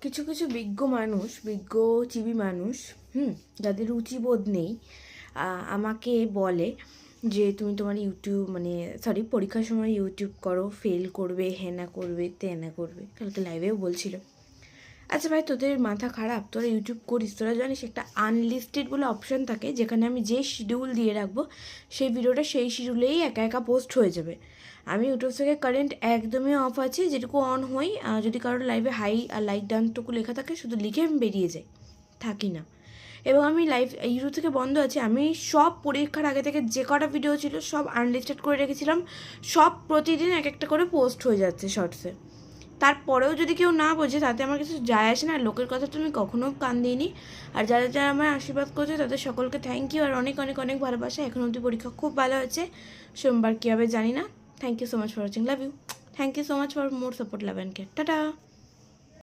কিছু কিছু বিজ্ঞজীবী মানুষ যাদের রুচিবোধ নেই আমাকে বলে যে তুমি তোমার ইউটিউব পরীক্ষার সময় ইউটিউব করো, ফেল করবে, হেনা করবে, তেনা করবে। কালকে লাইভেও বলছিল। আচ্ছা ভাই, তোদের মাথা খারাপ? তোরা ইউটিউব করিস, তোরা জানিস একটা আনলিস্টেড বলে অপশান থাকে, যেখানে আমি যে শিডিউল দিয়ে রাখবো সেই ভিডিওটা সেই শিডিউলেই একা একা পোস্ট হয়ে যাবে। আমি ইউটিউব থেকে কারেন্ট একদমই অফ আছে, যেটুকু অন হই যদি কারোর লাইভে হাই আর লাইক ডানটুকু লেখা থাকে শুধু লিখে আমি বেরিয়ে যাই, থাকি না। এবং আমি লাইভ ইউটিউব থেকে বন্ধ আছে। আমি সব পরীক্ষার আগে থেকে যে কটা ভিডিও ছিল সব আনলিস্টেড করে রেখেছিলাম, সব প্রতিদিন এক একটা করে পোস্ট হয়ে যাচ্ছে শর্টসে। তারপরেও যদি কেউ না বোঝে তাতে আমার কিছু যায় আসে না, লোকের কথা তো আমি কখনো কান দিইনি। আর যারা যারা আমার আশীর্বাদ করছে তাদের সকলকে থ্যাংক ইউ, আর অনেক অনেক অনেক ভালোবাসা। এখন অবধি পরীক্ষা খুব ভালো হয়েছে, সোমবার কী হবে জানি না। Thank you so much for watching, love you, thank you so much for more support, love and care, tata.